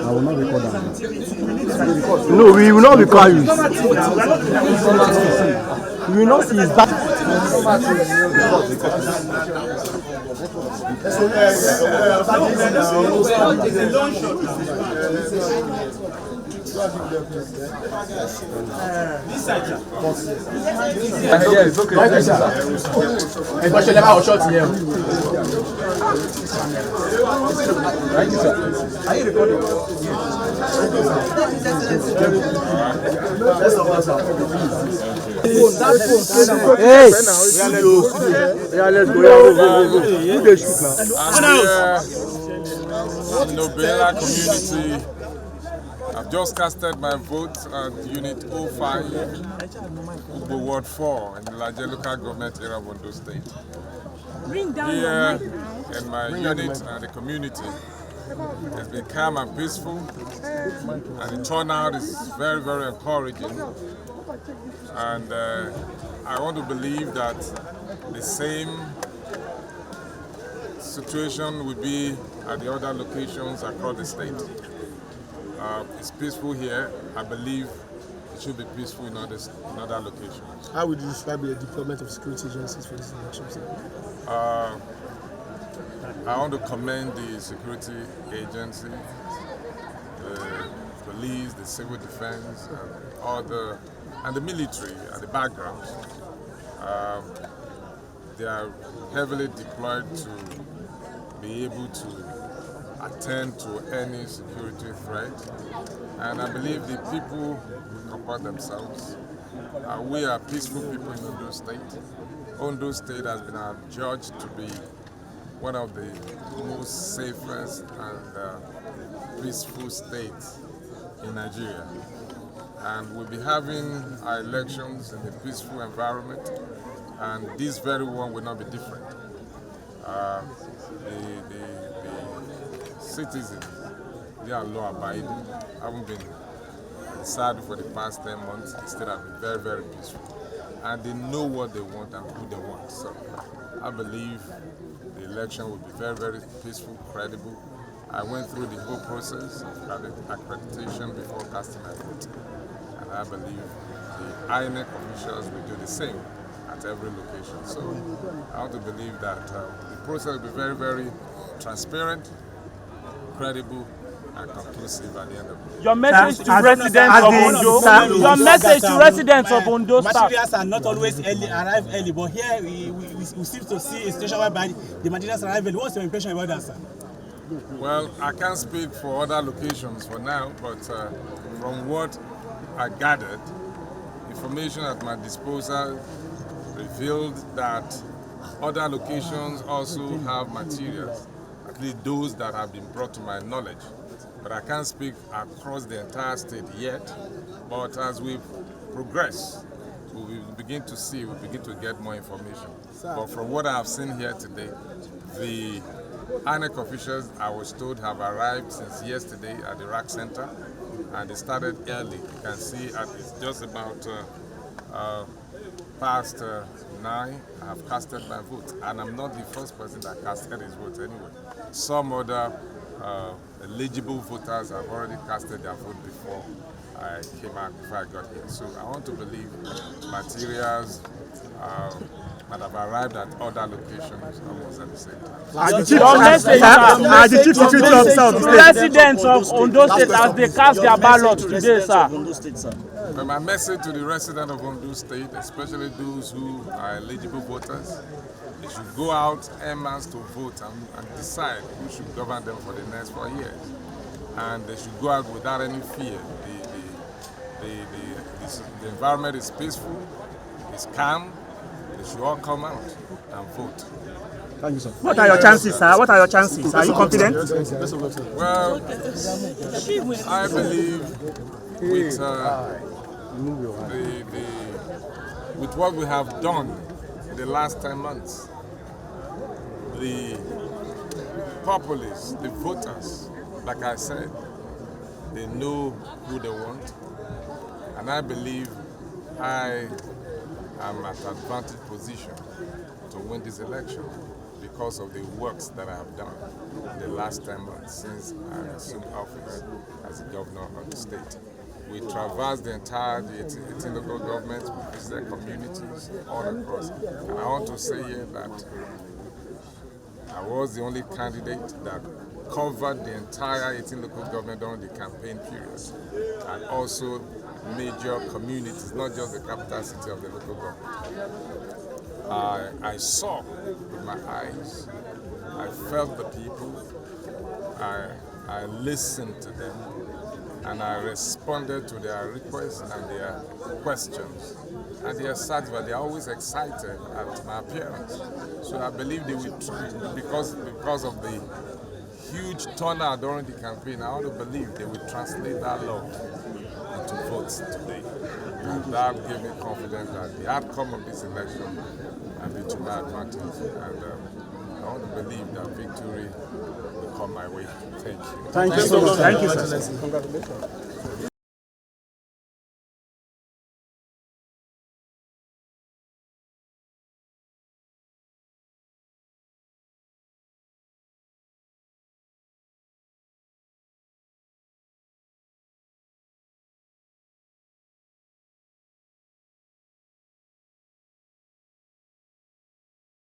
I will not record that. No, we will not record you. We will not see his back. It's okay. Thank you, sir. Are you recording? Hey! Let's go. In the Bela community, I've just casted my vote at Unit 05, Ugbo Ward 4 in the larger local government area of Ondo State. Here in my unit and the community, it's been calm and peaceful, and the turnout is very, very encouraging. And I want to believe that the same situation will be at the other locations across the state. It's peaceful here. I believe it should be peaceful in other locations. How would you describe the deployment of security agencies for this election? I want to commend the security agency, the police, the civil defense, and the military at the background. They are heavily deployed to be able to attend to any security threat, and I believe the people comport themselves. We are peaceful people in Ondo State. Ondo State has been adjudged to be one of the most safest and peaceful states in Nigeria. And we'll be having our elections in a peaceful environment, and this very one will not be different. The citizens, they are law-abiding, haven't been sad for the past 10 months. Instead have been very, very peaceful. And they know what they want and who they want. So I believe the election will be very, very peaceful, credible. I went through the whole process of accreditation before casting my vote. And I believe the INEC officials will do the same at every location. So I want to believe that the process will be very, very transparent, credible, and conclusive at the end of the day. Your message to residents of Ondo. Your message to residents of Ondo. Materials are not always arrive early, but here we seem to see a situation whereby the materials arrive early. What's your impression about that, sir? Well, I can't speak for other locations for now, but from what I gathered, information at my disposal revealed that other locations also have materials, at least those that have been brought to my knowledge. But I can't speak across the entire state yet. But as we progress, we will begin to see, we begin to get more information. But from what I have seen here today, the INEC officials, I was told, have arrived since yesterday at the RAC Center, and they started early. You can see it's just about past 9. I have casted my vote, and I'm not the first person that casted his vote anyway. Some other eligible voters have already casted their vote before I came out, before I got here. So I want to believe materials that have arrived at other locations almost at the same time. The chief security officer to residents of Ondo State as they cast their ballot today, sir. But my message to the residents of Ondo State, especially those who are eligible voters, they should go out en masse to vote and decide who should govern them for the next 4 years. And they should go out without any fear. The environment is peaceful, it's calm. They should all come out and vote. Thank you, sir. What are your chances, sir? What are your chances? Are you confident? Well, I believe with with what we have done in the last 10 months, the populists, the voters, like I said, they know who they want, and I believe I am at an advantage position to win this election because of the works that I have done in the last 10 months since I assumed office as the governor of the state. We traversed the entire 18 local governments, we visited communities all across. And I want to say here that I was the only candidate that covered the entire 18 local government during the campaign period, and also major communities, not just the capital city of the local government. I saw with my eyes, I felt the people, I listened to them, and I responded to their requests and their questions. And they are satisfied, they are always excited at my appearance. So I believe they will, because of the huge turnout during the campaign, I want to believe they will translate that love into votes today. And that gave me confidence that the outcome of this election will be to my advantage. And I want to believe that victory will come my way. Thank you. Thank you so much. Thank you, sir. Congratulations.